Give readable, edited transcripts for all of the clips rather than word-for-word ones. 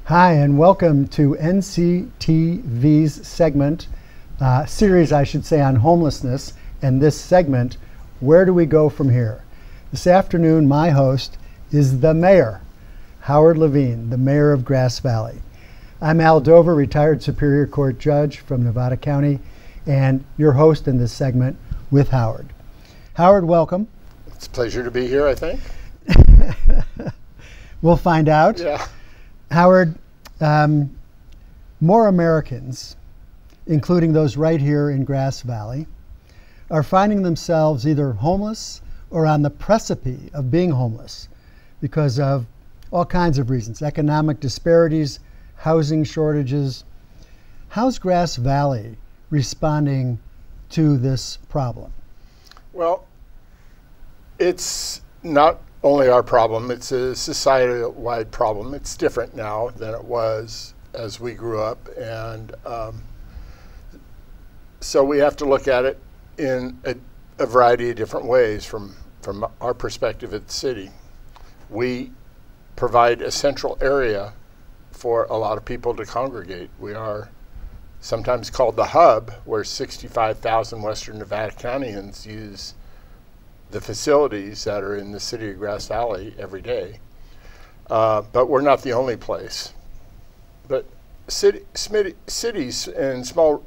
Hi, and welcome to NCTV's series, I should say, on homelessness, and this segment, Where Do We Go From Here? This afternoon, my host is the mayor, Howard Levine, the mayor of Grass Valley. I'm Al Dover, retired Superior Court judge from Nevada County, and your host in this segment with Howard. Howard, welcome. It's a pleasure to be here, I think. We'll find out. Yeah. Howard, more Americans, including those right here in Grass Valley, are finding themselves either homeless or on the precipice of being homeless because of all kinds of reasons, economic disparities, housing shortages. How's Grass Valley responding to this problem? Well, it's not only our problem, it's a society-wide problem. It's different now than it was as we grew up, and so we have to look at it in a variety of different ways from our perspective at the city. We provide a central area for a lot of people to congregate. We are sometimes called the hub, where 65,000 Western Nevada Countyans use the facilities that are in the city of Grass Valley every day. But we're not the only place. But cities and small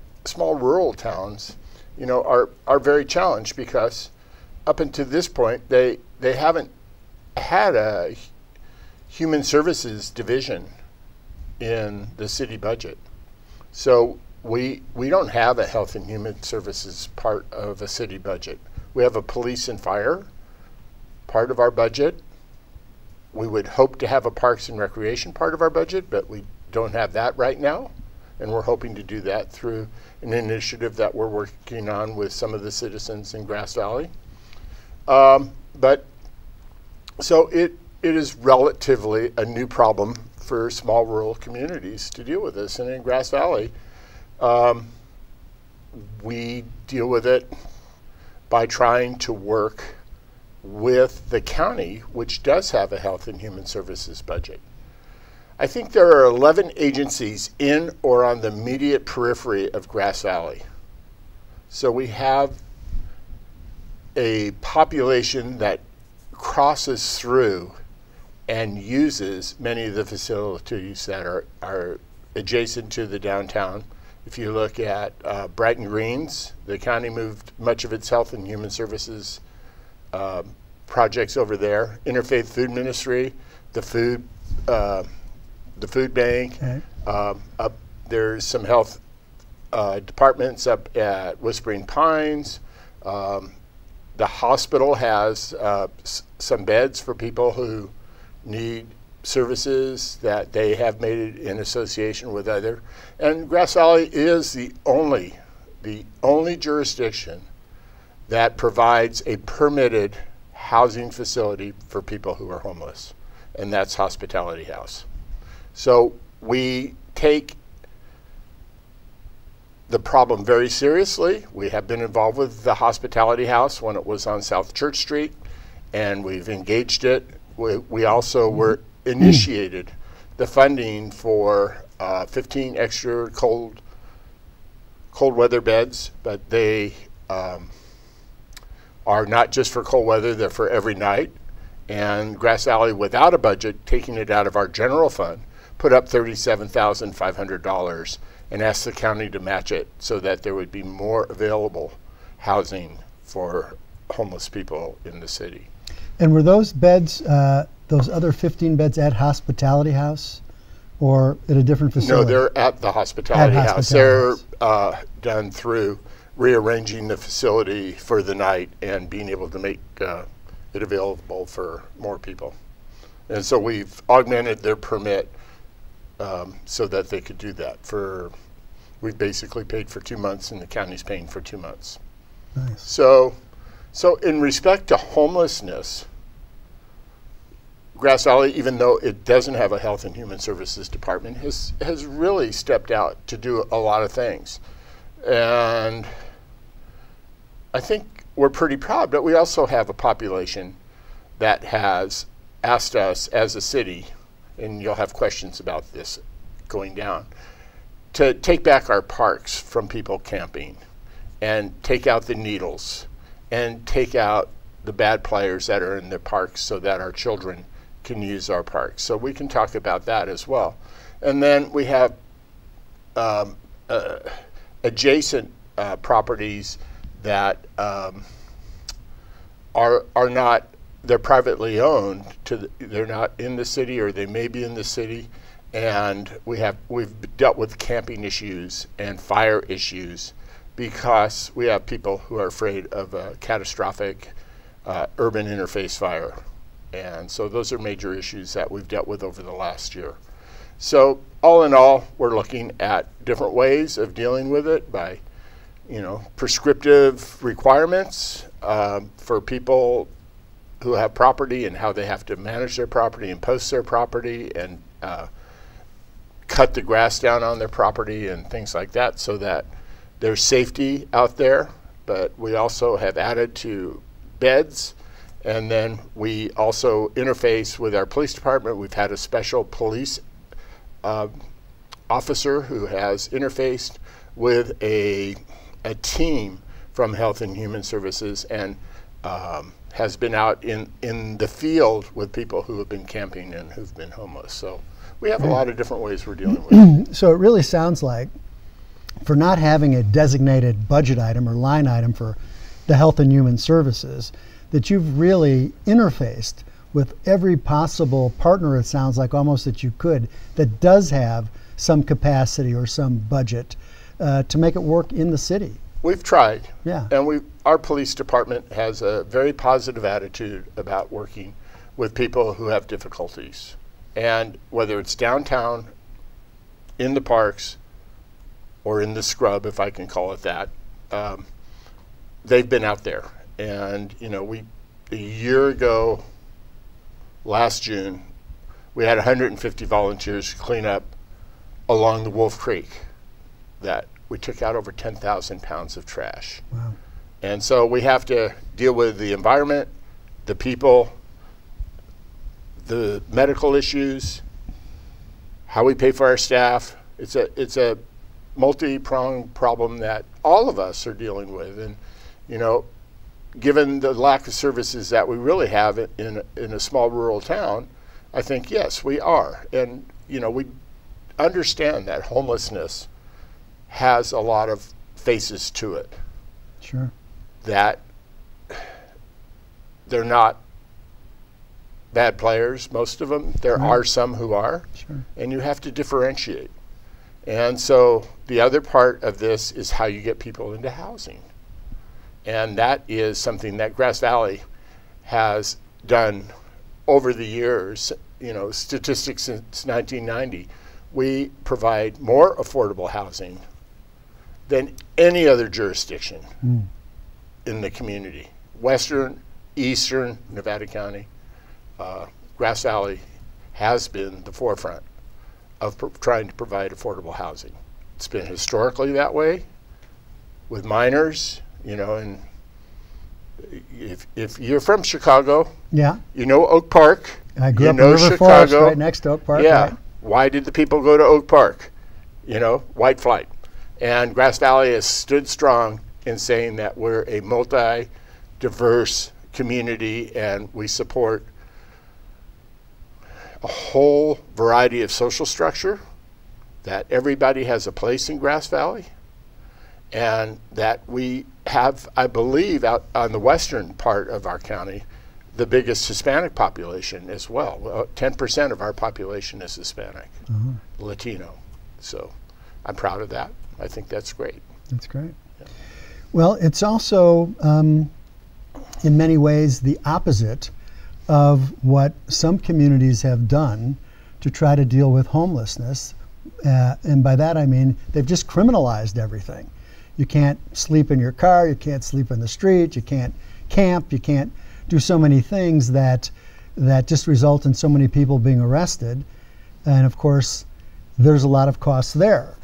rural towns, you know, are very challenged because up until this point, they haven't had a human services division in the city budget. So we don't have a health and human services part of a city budget. We have a police and fire part of our budget. We would hope to have a parks and recreation part of our budget, but we don't have that right now. And we're hoping to do that through an initiative that we're working on with some of the citizens in Grass Valley. But so it is relatively a new problem for small rural communities to deal with this. And in Grass Valley, we deal with it by trying to work with the county, which does have a health and human services budget. I think there are 11 agencies in or on the immediate periphery of Grass Valley. So we have a population that crosses through and uses many of the facilities that are adjacent to the downtown. If you look at Brighton Greens, the county moved much of its health and human services projects over there. Interfaith Food Ministry, the food bank. Okay. There's some health departments up at Whispering Pines. The hospital has some beds for people who need services that they have made in association with other. And Grass Valley is the only jurisdiction that provides a permitted housing facility for people who are homeless, and that's Hospitality House. So we take the problem very seriously. We have been involved with the Hospitality House when it was on South Church Street, and we've engaged it. We also were initiated the funding for 15 extra cold weather beds, but they are not just for cold weather, they're for every night. And Grass Valley, without a budget, taking it out of our general fund, put up $37,500 and asked the county to match it so that there would be more available housing for homeless people in the city. And were those beds, those other 15 beds at Hospitality House or at a different facility? No, they're at the Hospitality House. They're done through rearranging the facility for the night and being able to make it available for more people. And so we've augmented their permit so that they could do that. We've basically paid for 2 months and the county's paying for 2 months. Nice. So in respect to homelessness, Grass Valley, even though it doesn't have a health and human services department, has really stepped out to do a lot of things. And I think we're pretty proud, but we also have a population that has asked us as a city, and you'll have questions about this going down, to take back our parks from people camping and take out the needles and take out the bad players that are in the parks so that our children can use our parks. So we can talk about that as well. And then we have adjacent properties that are not, they're privately owned, they're not in the city, or they may be in the city, and we've dealt with camping issues and fire issues because we have people who are afraid of a catastrophic urban interface fire. And so those are major issues that we've dealt with over the last year. So all in all, we're looking at different ways of dealing with it by, prescriptive requirements for people who have property and how they have to manage their property and post their property and cut the grass down on their property and things like that, so that there's safety out there. But we also have added to beds, and then we also interface with our police department. We've had a special police officer who has interfaced with a team from Health and Human Services and has been out in the field with people who have been camping and who've been homeless. So we have a lot of different ways we're dealing with it. So it really sounds like, for not having a designated budget item or line item for the Health and Human Services, that you've really interfaced with every possible partner, it sounds like almost, that you could, that does have some capacity or some budget to make it work in the city. We've tried. Yeah. And our police department has a very positive attitude about working with people who have difficulties. And whether it's downtown, in the parks, or in the scrub, if I can call it that, they've been out there. And a year ago, last June, we had 150 volunteers clean up along the Wolf Creek. That we took out over 10,000 pounds of trash. Wow. And so we have to deal with the environment, the people, the medical issues, how we pay for our staff. It's a multi-pronged problem that all of us are dealing with. And given the lack of services that we really have in a small rural town, I think, yes, we are. And, we understand that homelessness has a lot of faces to it. Sure. That they're not bad players, most of them. There are some who are. Sure. And you have to differentiate. And so the other part of this is how you get people into housing. And that is something that Grass Valley has done over the years, statistics since 1990. We provide more affordable housing than any other jurisdiction in the community. Western, Eastern Nevada County, Grass Valley has been the forefront of trying to provide affordable housing. It's been historically that way with minors, and if you're from Chicago, Oak Park. I grew up in River Forest, right next to Oak Park. Yeah. Right? Why did the people go to Oak Park? White flight. And Grass Valley has stood strong in saying that we're a multi-diverse community and we support a whole variety of social structure, that everybody has a place in Grass Valley, and that we have, I believe, out on the western part of our county, the biggest Hispanic population as well. 10% of our population is Hispanic, Latino. So I'm proud of that. I think that's great. That's great. Yeah. Well, it's also, in many ways, the opposite of what some communities have done to try to deal with homelessness. And by that I mean they've just criminalized everything. You can't sleep in your car, you can't sleep in the street, you can't camp, you can't do so many things that just result in so many people being arrested. And of course, there's a lot of costs there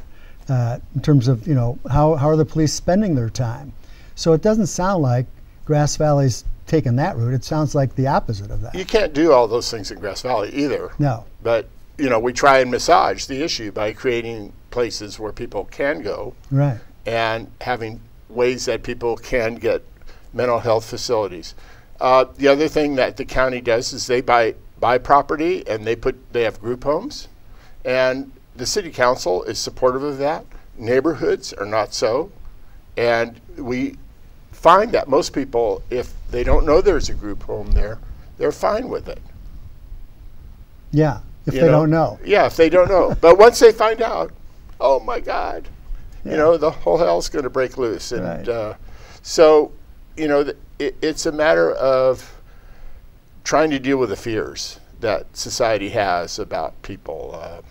in terms of, how are the police spending their time? So it doesn't sound like Grass Valley's taken that route. It sounds like the opposite of that. You can't do all those things in Grass Valley either. No. But we try and massage the issue by creating places where people can go, right, and having ways that people can get mental health facilities. The other thing that the county does is they buy property and they have group homes, and the city council is supportive of that. Neighborhoods are not so, and we find that most people, if they don't know there's a group home there, they're fine with it. Yeah, if they don't know. Yeah, if they don't know. But once they find out, oh my God, the whole hell's going to break loose. And right. So, it's a matter of trying to deal with the fears that society has about people,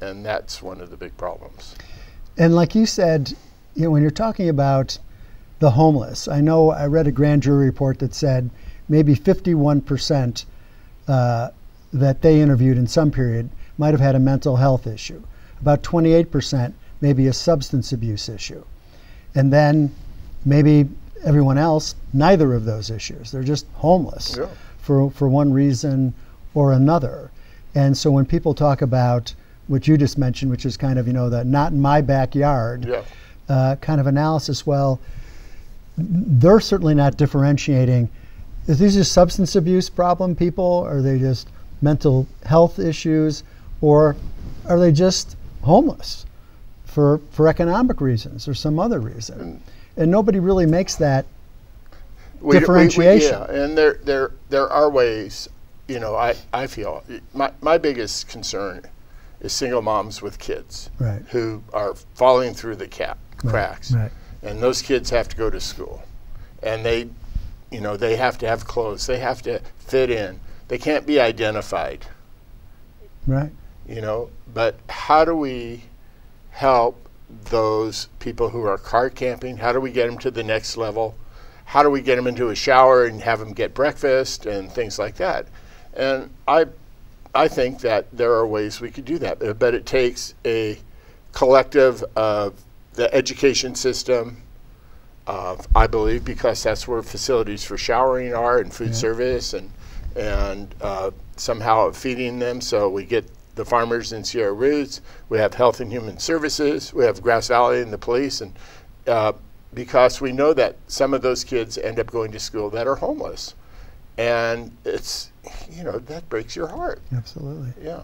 and that's one of the big problems. And like you said, when you're talking about the homeless, I know I read a grand jury report that said maybe 51% that they interviewed in some period might have had a mental health issue. About 28% maybe a substance abuse issue. And then maybe everyone else, neither of those issues. They're just homeless for one reason or another. And so when people talk about what you just mentioned, which is kind of, the not in my backyard kind of analysis, well, they're certainly not differentiating. Is these just substance abuse problem people? Or are they just mental health issues? Or are they just homeless for economic reasons or some other reason? And nobody really makes that differentiation. And there are ways, I feel, my biggest concern is single moms with kids who are falling through the cracks. Right. And those kids have to go to school. And they have to have clothes. They have to fit in. They can't be identified. Right. But how do we help those people who are car camping? How do we get them to the next level? How do we get them into a shower and have them get breakfast and things like that? And I think that there are ways we could do that, but it takes a collective of the education system, I believe, because that's where facilities for showering are and food service and somehow feeding them. So we get the farmers in Sierra Roots, we have Health and Human Services, we have Grass Valley and the police, and because we know that some of those kids end up going to school that are homeless. And it's, that breaks your heart. Absolutely. Yeah.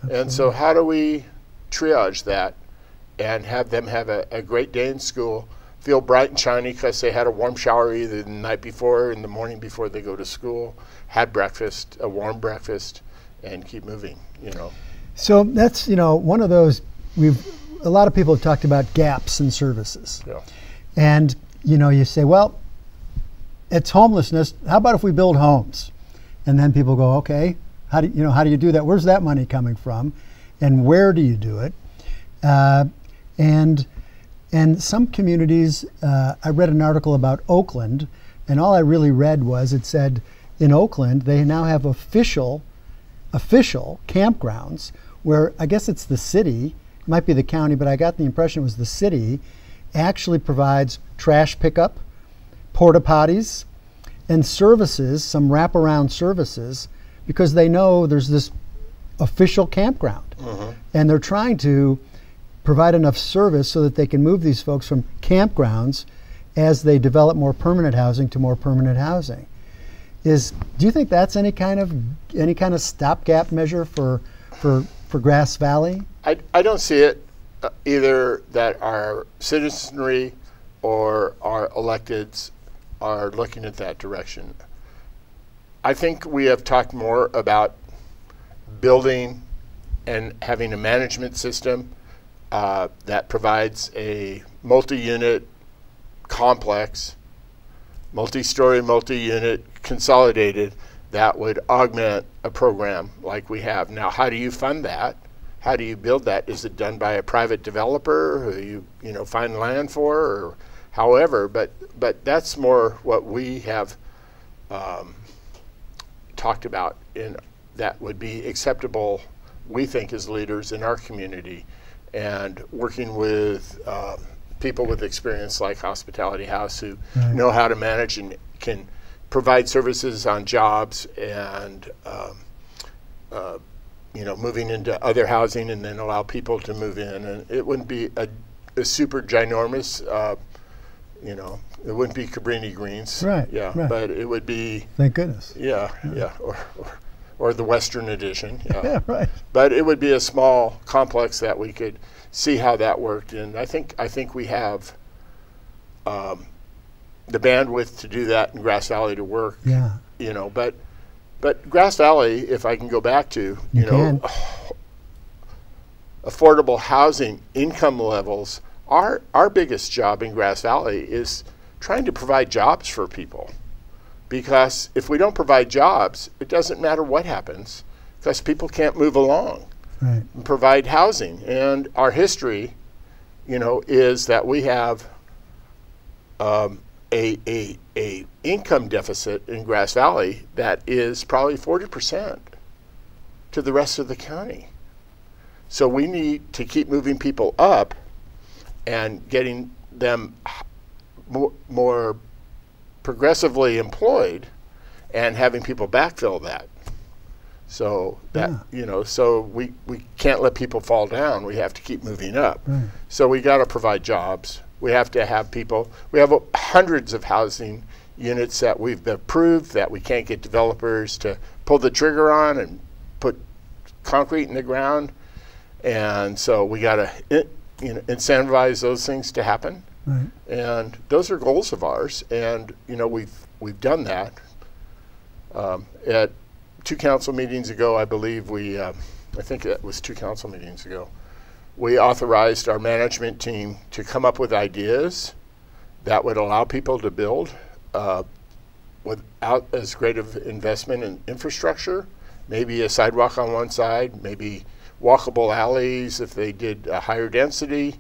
Absolutely. And so how do we triage that and have them have a great day in school, feel bright and shiny because they had a warm shower either the night before or in the morning before they go to school, had breakfast, a warm breakfast, and keep moving, So that's, one of those, a lot of people have talked about gaps in services. Yeah. And, you say, well, it's homelessness. How about if we build homes? And then people go, okay, how do you do that? Where's that money coming from? And where do you do it? And some communities, I read an article about Oakland, and all I really read was it said in Oakland they now have official campgrounds where I guess it's the city, it might be the county, but I got the impression it was the city, actually provides trash pickup, porta potties, and services, some wraparound services, because they know there's this official campground. And they're trying to provide enough service so that they can move these folks from campgrounds as they develop more permanent housing to more permanent housing. Do you think that's any kind of stopgap measure for Grass Valley? I don't see it either that our citizenry or our electeds are looking at that direction. I think we have talked more about building and having a management system that provides a multi-unit complex, multi-story, multi-unit, consolidated, that would augment a program like we have. Now, how do you fund that? How do you build that? Is it done by a private developer who you find land for, or however? But that's more what we have talked about that would be acceptable, we think, as leaders in our community, and working with people with experience like Hospitality House who know how to manage and can provide services on jobs and moving into other housing and then allow people to move in. And it wouldn't be a super ginormous, it wouldn't be Cabrini Greens. Right. Yeah. Right. But it would be. Thank goodness. Yeah. Or the Western Edition. Yeah. Yeah, right. But it would be a small complex that we could see how that worked. And I think we have the bandwidth to do that in Grass Valley to work. Yeah. But Grass Valley, if I can go back to, affordable housing income levels, our biggest job in Grass Valley is trying to provide jobs for people. Because if we don't provide jobs, it doesn't matter what happens, because people can't move along and provide housing. And our history, is that we have a income deficit in Grass Valley that is probably 40% to the rest of the county. So we need to keep moving people up and getting them more progressively employed and having people backfill that. So that, so we can't let people fall down. We have to keep moving up. Right. So we got to provide jobs. We have to have people. We have hundreds of housing units that we've approved that we can't get developers to pull the trigger on and put concrete in the ground. And so we got to incentivize those things to happen. Right. And those are goals of ours. And we've done that. At 2 council meetings ago, I believe I think it was 2 council meetings ago, we authorized our management team to come up with ideas that would allow people to build without as great of investment in infrastructure, maybe a sidewalk on one side, maybe walkable alleys if they did a higher density,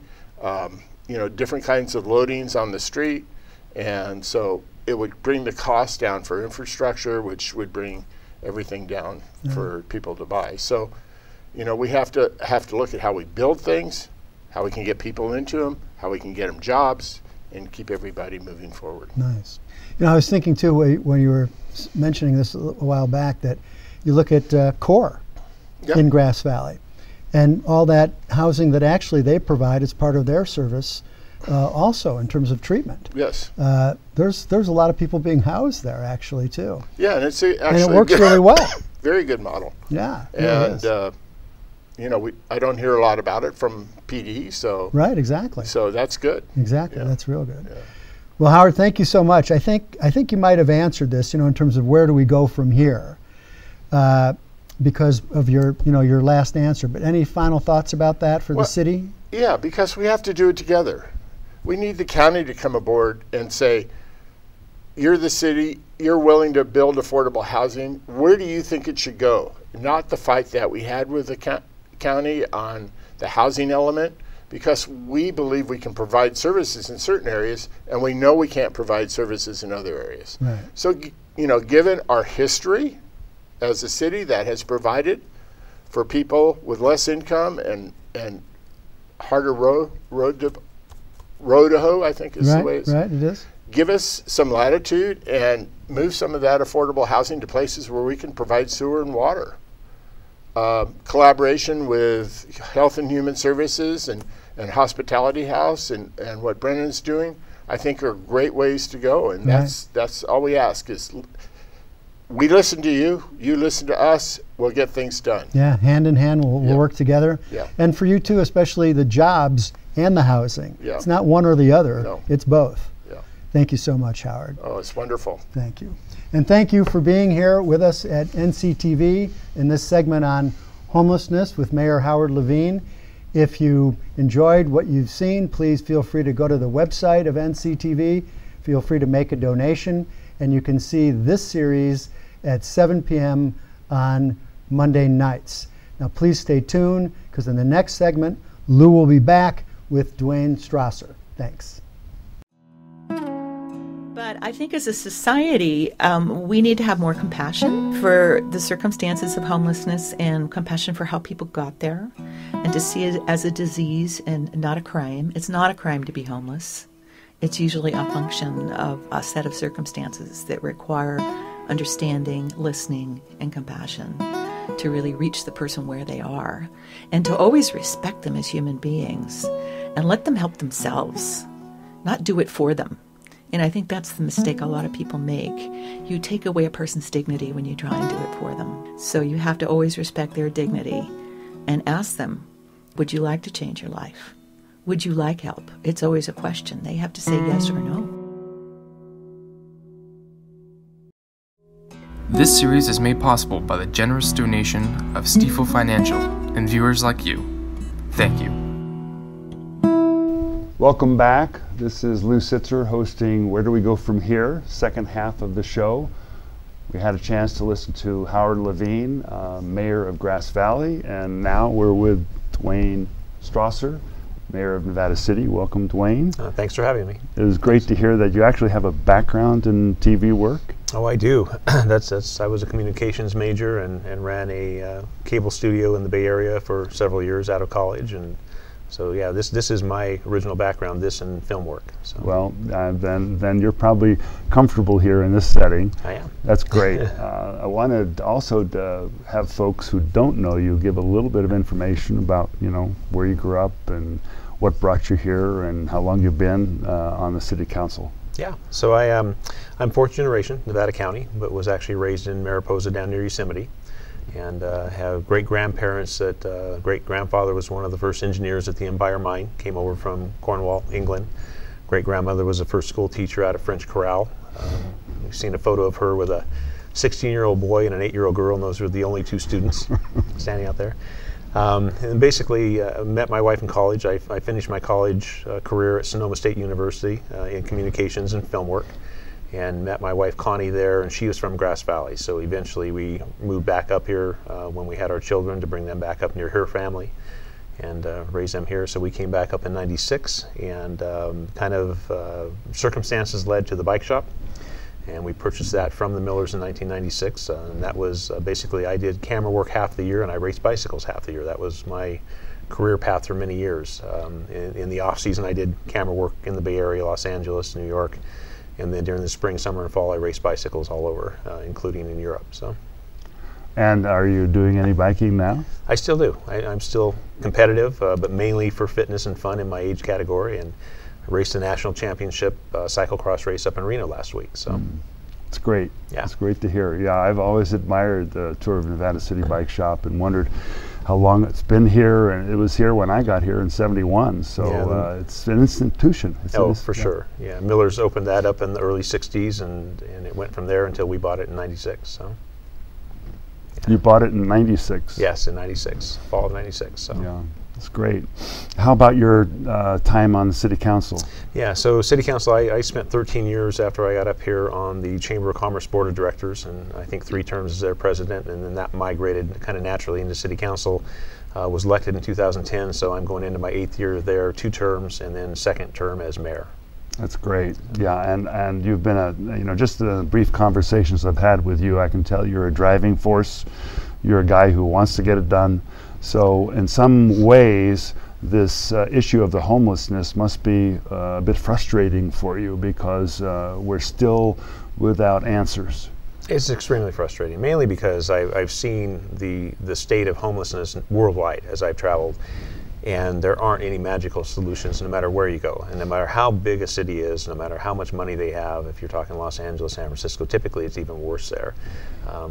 different kinds of loadings on the street. And so it would bring the cost down for infrastructure, which would bring everything down for people to buy. So, we have to look at how we build things, how we can get people into them, how we can get them jobs, and keep everybody moving forward. Nice. I was thinking too when you were mentioning this a while back that you look at CORE in Grass Valley, and all that housing that actually they provide as part of their service, also in terms of treatment. Yes. There's a lot of people being housed there actually too. Yeah, and actually and it works really well. Very good model. Yeah. And I don't hear a lot about it from PD, so right, exactly. So that's good. Exactly, that's real good. Yeah. Well, Howard, thank you so much. I think you might have answered this, in terms of where do we go from here, because of your last answer. But any final thoughts about that for the city? Yeah, because we have to do it together. We need the county to come aboard and say, you're the city, you're willing to build affordable housing. Where do you think it should go? Not the fight that we had with the county on the housing element, because we believe we can provide services in certain areas, and we know we can't provide services in other areas. Right. So, given our history as a city that has provided for people with less income and harder road to hoe, I think is the way it's. Right, it is. Give us some latitude and move some of that affordable housing to places where we can provide sewer and water. Collaboration with Health and Human Services and Hospitality House and what Brennan's doing, I think are great ways to go. And that's all we ask is we listen to you, you listen to us, we'll get things done. Yeah, hand in hand, we'll work together. Yeah. And for you too, especially the jobs and the housing. Yeah. It's not one or the other, it's both. Yeah. Thank you so much, Howard. Oh, it's wonderful. Thank you. And thank you for being here with us at NCTV in this segment on homelessness with Mayor Howard Levine. If you enjoyed what you've seen, please feel free to go to the website of NCTV. Feel free to make a donation, and you can see this series at 7 p.m. on Monday nights. Now please stay tuned, because in the next segment, Lou will be back with Duane Strawser. Thanks. But I think as a society, we need to have more compassion for the circumstances of homelessness and compassion for how people got there, and to see it as a disease and not a crime. It's not a crime to be homeless. It's usually a function of a set of circumstances that require understanding, listening, and compassion. to really reach the person where they are, and to always respect them as human beings and let them help themselves, not do it for them. And I think that's the mistake a lot of people make. You take away a person's dignity when you try and do it for them. So you have to always respect their dignity and ask them, would you like to change your life? Would you like help? It's always a question. They have to say yes or no. This series is made possible by the generous donation of Stifel Financial and viewers like you. Thank you. Welcome back. This is Lou Sitzer hosting Where Do We Go From Here, second half of the show. We had a chance to listen to Howard Levine, Mayor of Grass Valley, and now we're with Duane Strawser, Mayor of Nevada City. Welcome, Duane. Thanks for having me. It was great to hear that you actually have a background in TV work. Oh, I do. I was a communications major and ran a cable studio in the Bay Area for several years out of college, and so yeah, this is my original background, this and film work. So. Well, then you're probably comfortable here in this setting. I am. That's great. I wanted also to have folks who don't know you give a little bit of information about, where you grew up and what brought you here and how long you've been on the city council. Yeah, so I'm fourth generation Nevada County, but was actually raised in Mariposa down near Yosemite, and have great grandparents that great grandfather was one of the first engineers at the Empire Mine, came over from Cornwall, England. Great grandmother was a first school teacher out of French Corral. We've seen a photo of her with a 16-year-old boy and an 8-year-old girl, and those were the only two students standing out there. And basically met my wife in college. I finished my college career at Sonoma State University in communications and film work, and met my wife Connie there, and she was from Grass Valley. So eventually we moved back up here when we had our children to bring them back up near her family and raise them here. So we came back up in '96, and circumstances led to the bike shop. And we purchased that from the Millers in 1996, and that was basically I did camera work half the year and I raced bicycles half the year. That was my career path for many years. In the off season I did camera work in the Bay Area, Los Angeles, New York, and then during the spring, summer, and fall I raced bicycles all over, including in Europe. So. And are you doing any biking now? I still do. I'm still competitive, but mainly for fitness and fun in my age category, and raced a national championship cyclocross race up in Reno last week. So it's great. Yeah, it's great to hear. Yeah, I've always admired the Tour of Nevada City Bike Shop and wondered how long it's been here. And it was here when I got here in '71. So yeah, it's an institution. For sure. Yeah, Miller's opened that up in the early '60s, and it went from there until we bought it in '96. So. Yeah. You bought it in '96. Yes, in '96, fall of '96. So. Yeah. That's great. How about your time on the City Council? Yeah, so City Council, I spent 13 years after I got up here on the Chamber of Commerce Board of Directors, and I think 3 terms as their president, and then that migrated kind of naturally into City Council. Was elected in 2010, so I'm going into my 8th year there, 2 terms, and then 2nd term as mayor. That's great. Yeah, and you've been just the brief conversations I've had with you, I can tell you're a driving force. You're a guy who wants to get it done. So in some ways, this issue of the homelessness must be a bit frustrating for you because we're still without answers. It's extremely frustrating, mainly because I've seen the state of homelessness worldwide as I've traveled, and there aren't any magical solutions no matter where you go. And no matter how big a city is, no matter how much money they have, if you're talking Los Angeles, San Francisco, typically it's even worse there.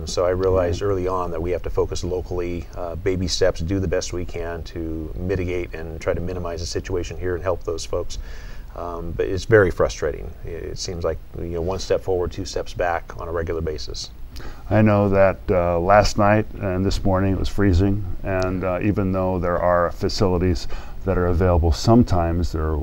So I realized early on that we have to focus locally, baby steps, do the best we can to mitigate and try to minimize the situation here and help those folks. But it's very frustrating. It seems like 1 step forward, 2 steps back on a regular basis. I know that last night and this morning it was freezing, and even though there are facilities that are available sometimes, there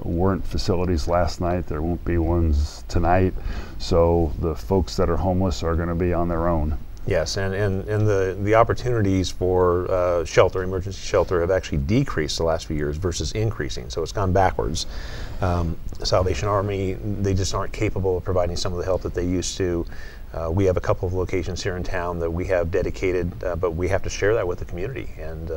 weren't facilities last night, there won't be ones tonight, so the folks that are homeless are going to be on their own. Yes, and the opportunities for shelter, emergency shelter, have actually decreased the last few years versus increasing, so it's gone backwards. Salvation Army, they just aren't capable of providing some of the help that they used to. We have a couple of locations here in town that we have dedicated, but we have to share that with the community, and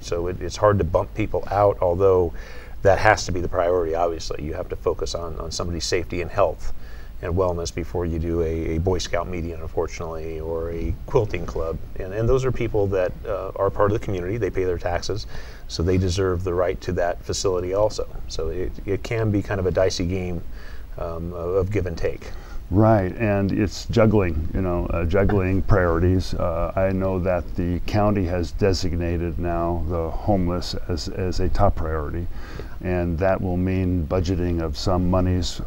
so it's hard to bump people out, although that has to be the priority. Obviously, you have to focus on somebody's safety and health, and wellness before you do a Boy Scout meeting, unfortunately, or a quilting club. And those are people that are part of the community. They pay their taxes, so they deserve the right to that facility also. So it can be kind of a dicey game of give and take. Right, and it's juggling, juggling priorities. I know that the county has designated now the homeless as a top priority, and that will mean budgeting of some monies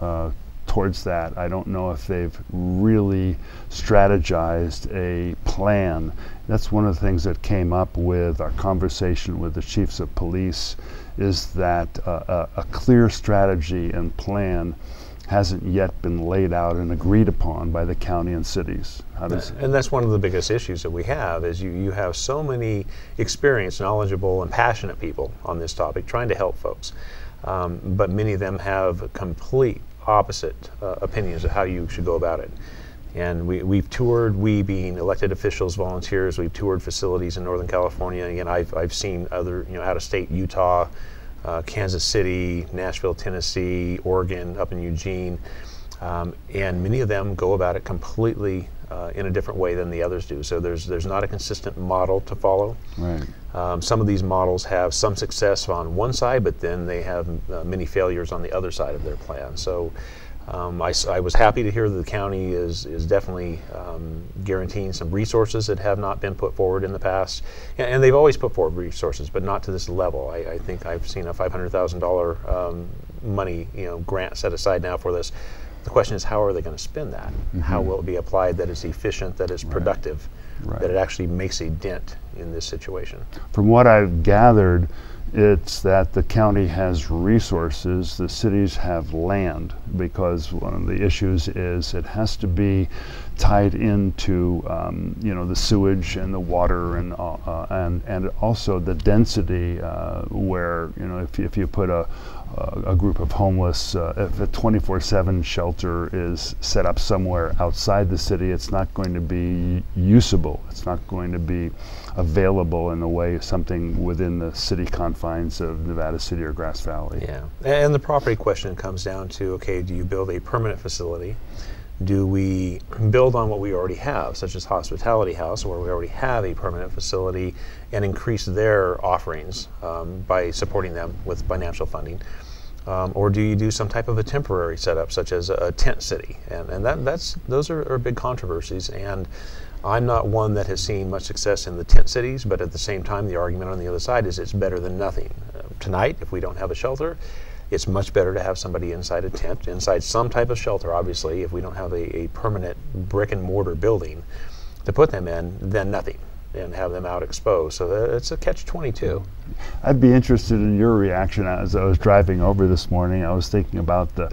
towards that. I don't know if they've really strategized a plan. That's one of the things that came up with our conversation with the chiefs of police, is that a clear strategy and plan hasn't yet been laid out and agreed upon by the county and cities. And that's one of the biggest issues that we have, is you have so many experienced, knowledgeable, and passionate people on this topic trying to help folks. But many of them have complete opposite opinions of how you should go about it. And we've toured, we being elected officials, volunteers, we've toured facilities in Northern California. Again, I've seen other, out of state, Utah, Kansas City, Nashville, Tennessee, Oregon, up in Eugene, and many of them go about it completely in a different way than the others do. So there's not a consistent model to follow. Right. Some of these models have some success on one side, but then they have many failures on the other side of their plan. So I was happy to hear that the county is definitely guaranteeing some resources that have not been put forward in the past. And they've always put forward resources, but not to this level. I think I've seen a $500,000 money grant set aside now for this. The question is, how are they going to spend that? Mm-hmm. How will it be applied that is efficient, that is productive, that it actually makes a dent in this situation? From what I've gathered, it's that the county has resources, the cities have land, because one of the issues is it has to be tied into the sewage and the water and also the density where if you put a group of homeless, if a 24/7 shelter is set up somewhere outside the city, it's not going to be usable. It's not going to be available in the way something within the city confines of Nevada City or Grass Valley. Yeah, and the property question comes down to, okay, do you build a permanent facility? Do we build on what we already have, such as Hospitality House, where we already have a permanent facility, and increase their offerings by supporting them with financial funding? Or do you do some type of a temporary setup, such as a tent city? And those are big controversies. And I'm not one that has seen much success in the tent cities, but at the same time, the argument on the other side is it's better than nothing. Tonight, if we don't have a shelter, it's much better to have somebody inside a tent, inside some type of shelter, obviously, if we don't have a permanent brick and mortar building to put them in, than nothing, and have them out exposed. So it's a catch-22. I'd be interested in your reaction. As I was driving over this morning, I was thinking about the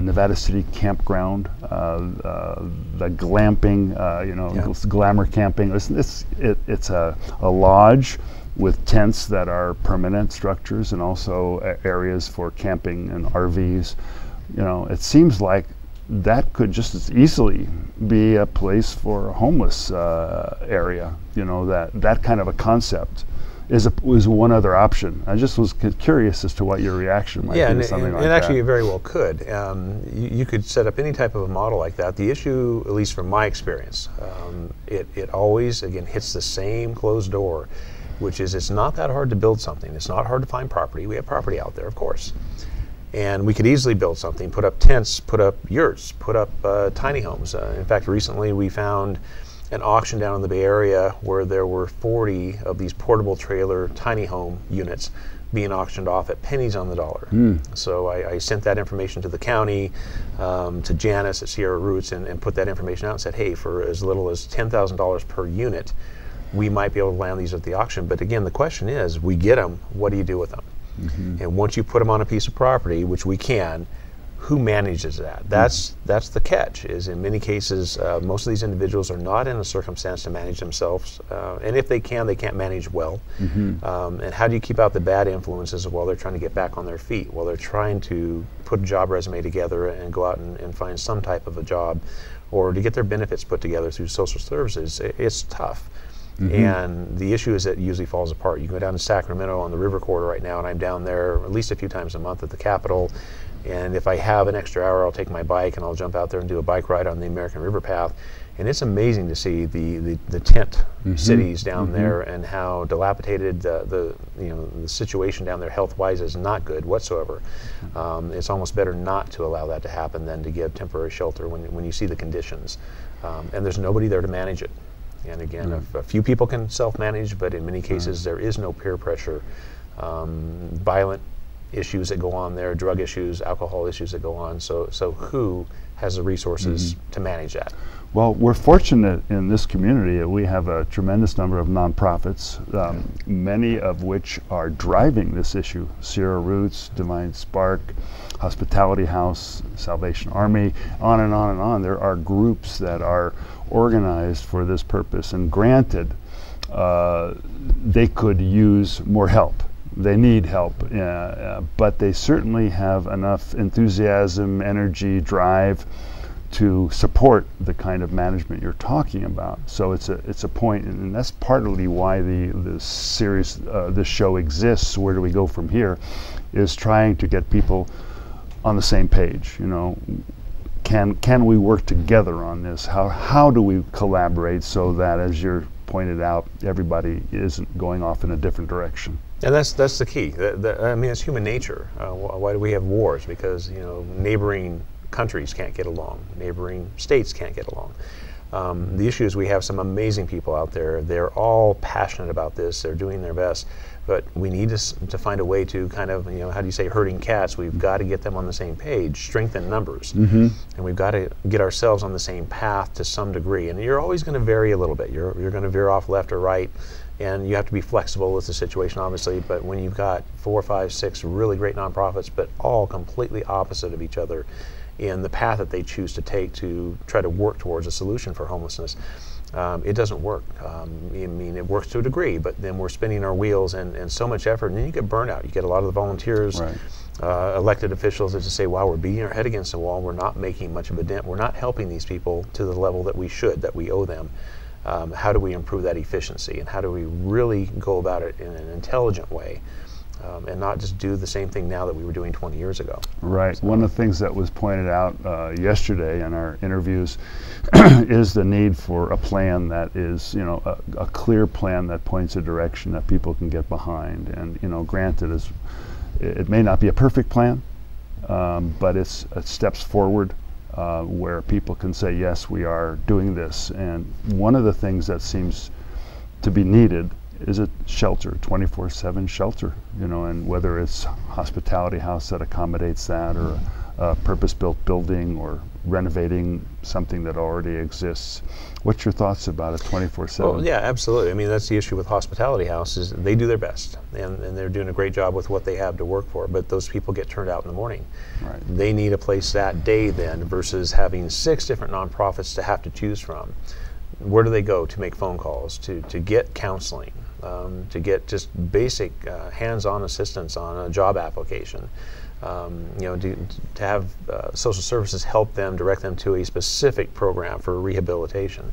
Nevada City campground, the glamping, glamour camping. It's a lodge with tents that are permanent structures and also areas for camping and RVs. It seems like that could just as easily be a place for a homeless area. That kind of a concept is one other option. I just was curious as to what your reaction might be to something like that. And actually you very well could. You could set up any type of a model like that. The issue, at least from my experience, it always, again, hits the same closed door, which is it's not that hard to build something. It's not hard to find property. We have property out there, of course. And we could easily build something, put up tents, put up yurts, put up tiny homes. In fact, recently we found an auction down in the Bay Area where there were 40 of these portable trailer tiny home units being auctioned off at pennies on the dollar. So I sent that information to the county, to Janice at Sierra Roots, and put that information out and said, hey, for as little as $10,000 per unit, we might be able to land these at the auction. But again, the question is, we get them, what do you do with them? Mm-hmm. And once you put them on a piece of property, which we can, who manages that? That's the catch, is in many cases, most of these individuals are not in a circumstance to manage themselves. And if they can't manage well. Mm-hmm. And how do you keep out the bad influences while they're trying to get back on their feet, while they're trying to put a job resume together and go out and find some type of a job, or to get their benefits put together through social services? It's tough. Mm-hmm. And the issue is that it usually falls apart. You go down to Sacramento on the river corridor right now, and I'm down there at least a few times a month at the Capitol. And if I have an extra hour, I'll take my bike and I'll jump out there and do a bike ride on the American River Path. And it's amazing to see the tent cities down there, and how dilapidated the situation down there health-wise is not good whatsoever. It's almost better not to allow that to happen than to give temporary shelter when you see the conditions. And there's nobody there to manage it. And again, a few people can self-manage, but in many cases there is no peer pressure. Violent issues that go on there, drug issues, alcohol issues that go on. So who has the resources to manage that? Well, we're fortunate in this community that we have a tremendous number of nonprofits, many of which are driving this issue. Sierra Roots, Divine Spark, Hospitality House, Salvation Army, on and on and on. There are groups that are organized for this purpose, and granted, they could use more help. They need help, but they certainly have enough enthusiasm, energy, drive to support the kind of management you're talking about. So it's a point, and that's partly why the series, this show exists. Where do we go from here? Is trying to get people on the same page. You know, can we work together on this? How do we collaborate so that, as you're pointed out, everybody isn't going off in a different direction? And that's the key. I mean, it's human nature. Why do we have wars? Because neighboring countries can't get along. Neighboring states can't get along. The issue is we have some amazing people out there. They're all passionate about this. They're doing their best. But we need to find a way to kind of, how do you say, herding cats? We've got to get them on the same page, strengthen numbers. And we've got to get ourselves on the same path to some degree. And you're always going to vary a little bit. You're going to veer off left or right. And you have to be flexible with the situation, obviously. But when you've got 4, 5, 6 really great nonprofits, but all completely opposite of each other in the path that they choose to take to try to work towards a solution for homelessness, it doesn't work. I mean, it works to a degree, but then we're spinning our wheels and so much effort, and then you get burnout. You get a lot of the volunteers, elected officials that just say, wow, we're beating our head against the wall. We're not making much of a dent. We're not helping these people to the level that we should, that we owe them. How do we improve that efficiency, and how do we really go about it in an intelligent way? And not just do the same thing now that we were doing 20 years ago. Right. So one of the things that was pointed out yesterday in our interviews is the need for a plan that is, a clear plan that points a direction that people can get behind. And, granted, it may not be a perfect plan, but it's steps forward where people can say, yes, we are doing this. And one of the things that seems to be needed is a shelter, 24/7 shelter, and whether it's Hospitality House that accommodates that, or a purpose-built building, or renovating something that already exists. What's your thoughts about it, 24/7? Well, yeah, absolutely. I mean, that's the issue with Hospitality House, is they do their best, and they're doing a great job with what they have to work for, but those people get turned out in the morning. Right. They need a place that day then, versus having 6 different nonprofits to have to choose from. Where do they go to make phone calls, to get counseling, to get just basic hands-on assistance on a job application, to have social services help them, direct them to a specific program for rehabilitation.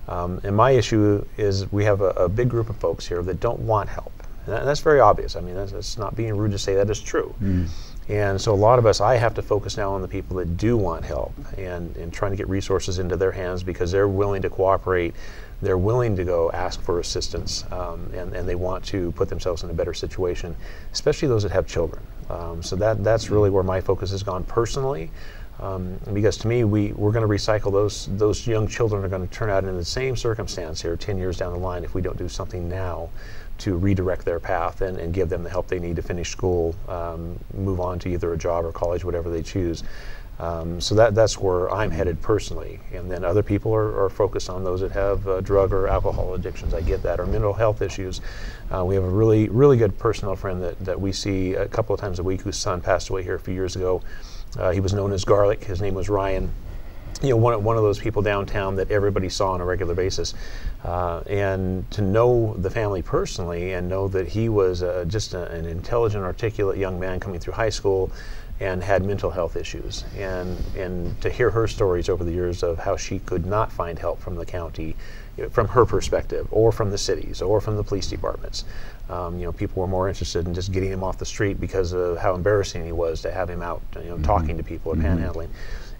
And my issue is we have a big group of folks here that don't want help. And that's very obvious. I mean, that's not being rude to say that is true. And so a lot of us, I have to focus now on the people that do want help, and trying to get resources into their hands, because they're willing to cooperate, they're willing to go ask for assistance, and they want to put themselves in a better situation, especially those that have children. So that's really where my focus has gone personally, because to me, we're going to recycle those young children are going to turn out in the same circumstance here 10 years down the line if we don't do something now to redirect their path and give them the help they need to finish school, move on to either a job or college, whatever they choose. So that's where I'm headed personally. And then other people are focused on those that have drug or alcohol addictions. I get that, or mental health issues. We have a really, really good personnel friend that we see a couple of times a week, whose son passed away here a few years ago. He was known as Garlic. His name was Ryan. One of those people downtown that everybody saw on a regular basis. And to know the family personally, and know that he was just an intelligent, articulate young man coming through high school, and had mental health issues. And to hear her stories over the years of how she could not find help from the county, from her perspective, or from the cities, or from the police departments. People were more interested in just getting him off the street because of how embarrassing he was to have him out, talking to people or panhandling.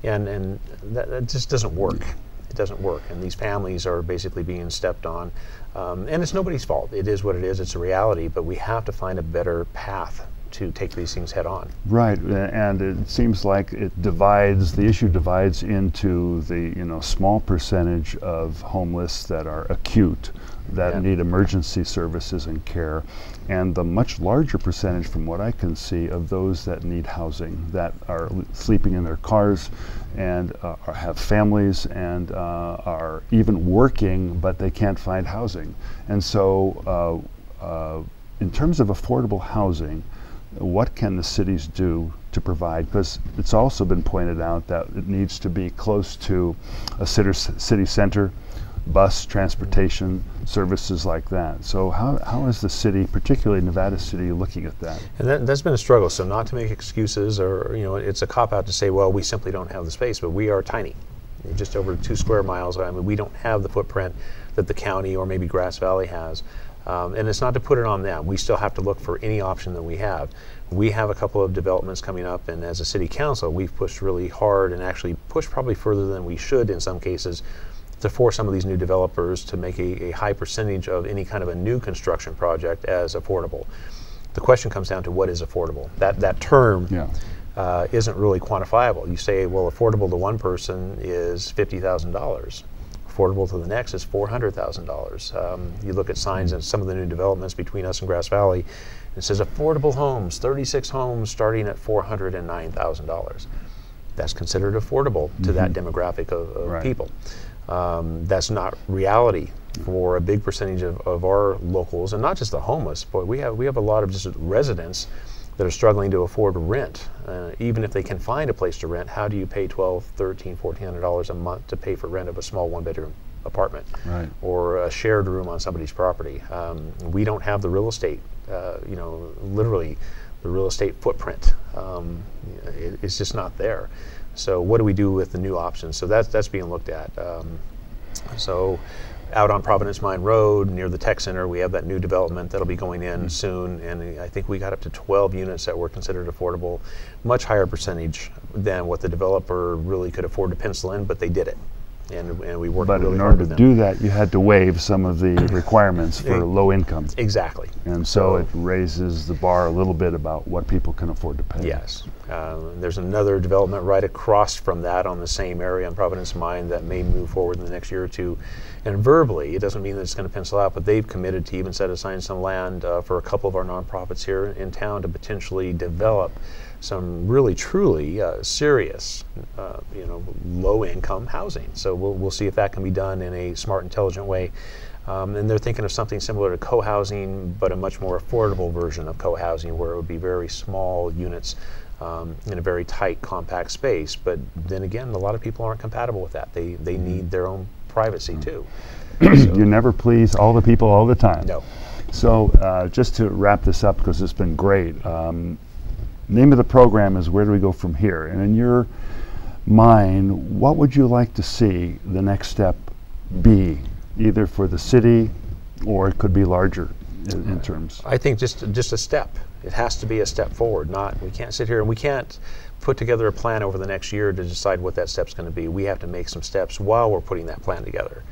And that just doesn't work. It doesn't work. And these families are basically being stepped on. And it's nobody's fault. It is what it is. It's a reality. But we have to find a better path to take these things head on. Right, and it seems like it divides, the issue divides into the small percentage of homeless that are acute, that need emergency services and care, and the much larger percentage, from what I can see, of those that need housing, that are sleeping in their cars and have families and are even working, but they can't find housing. And so in terms of affordable housing, what can the cities do to provide? Because it's also been pointed out that it needs to be close to a city center, bus, transportation, services like that. So how is the city, particularly Nevada City, looking at that? And that's been a struggle. So not to make excuses, or it's a cop-out to say, well, we simply don't have the space, but we are tiny. Just over 2 square miles. I mean, we don't have the footprint that the county or maybe Grass Valley has. And it's not to put it on them. We still have to look for any option that we have. We have a couple of developments coming up, and as a city council, we've pushed really hard and actually pushed probably further than we should in some cases to force some of these new developers to make a high percentage of any kind of a new construction project as affordable. The question comes down to what is affordable. That term isn't really quantifiable. You say, well, affordable to one person is $50,000. Affordable to the next is $400,000. You look at signs in some of the new developments between us and Grass Valley, it says affordable homes, 36 homes starting at $409,000. That's considered affordable to that demographic of people. That's not reality for a big percentage of our locals, and not just the homeless, but we have a lot of just residents that are struggling to afford rent. Even if they can find a place to rent, how do you pay $1,200, $1,300, $1,400 a month to pay for rent of a small one-bedroom apartment or a shared room on somebody's property? We don't have the real estate, literally the real estate footprint. It's just not there. So what do we do with the new options? So that's being looked at. So out on Providence Mine Road near the Tech Center, we have that new development that'll be going in soon, and I think we got up to 12 units that were considered affordable, much higher percentage than what the developer really could afford to pencil in, but they did it. And we worked really hard with them. But in order to do that, you had to waive some of the requirements for low income. Exactly. And so it raises the bar a little bit about what people can afford to pay. Yes. There's another development right across from that on the same area on Providence Mine that may move forward in the next year or two. And verbally, it doesn't mean that it's going to pencil out, but they've committed to even set aside some land for a couple of our nonprofits here in town to potentially develop some really, truly serious, low-income housing. So we'll see if that can be done in a smart, intelligent way. And they're thinking of something similar to co-housing, but a much more affordable version of co-housing, where it would be very small units in a very tight, compact space. But then again, a lot of people aren't compatible with that. They need their own privacy too. So you never please all the people all the time. No. So just to wrap this up, because it's been great. Name of the program is Where Do We Go From Here? And in your mind, what would you like to see the next step be, either for the city or it could be larger in terms? I think just a step. It has to be a step forward. We can't sit here and we can't put together a plan over the next year to decide what that step's going to be. We have to make some steps while we're putting that plan together.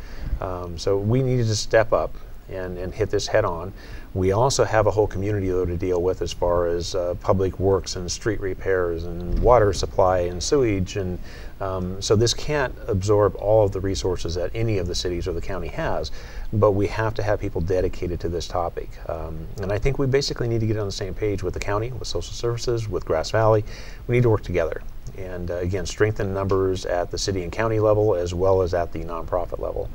So we needed to step up and hit this head on. We also have a whole community though to deal with as far as public works and street repairs and water supply and sewage, and so this can't absorb all of the resources that any of the cities or the county has, but we have to have people dedicated to this topic. And I think we basically need to get on the same page with the county, with social services, with Grass Valley. We need to work together and again strengthen numbers at the city and county level as well as at the nonprofit level.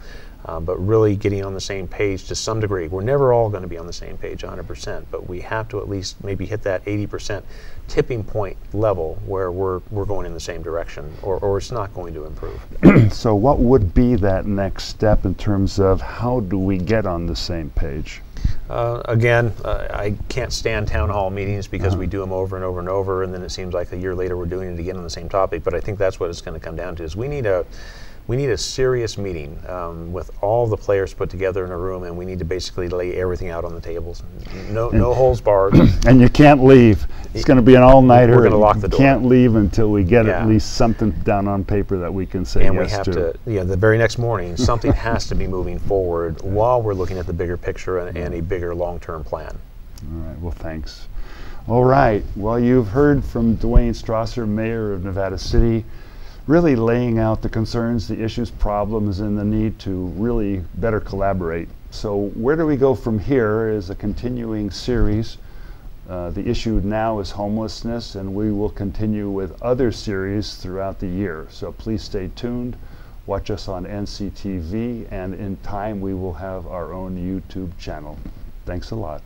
But really getting on the same page to some degree. We're never all going to be on the same page 100%, but we have to at least maybe hit that 80% tipping point level where we're going in the same direction, or it's not going to improve. So what would be that next step in terms of how do we get on the same page? Again, I can't stand town hall meetings because we do them over and over and over, and then it seems like a year later we're doing it again on the same topic. But I think that's what it's going to come down to: is we need a serious meeting with all the players put together in a room, and we need to basically lay everything out on the tables. No holds barred. And you can't leave. It's going to be an all-nighter. We're going to lock the door. Can't leave until we get at least something down on paper that we can say and yes we have to, the very next morning, something has to be moving forward while we're looking at the bigger picture and a bigger long-term plan. All right, well, thanks. All right, well, you've heard from Duane Strawser, Mayor of Nevada City, really laying out the concerns, the issues, problems, and the need to really better collaborate. So where do we go from here is a continuing series. The issue now is homelessness, and we will continue with other series throughout the year. So please stay tuned. Watch us on NCTV, and in time we will have our own YouTube channel. Thanks a lot.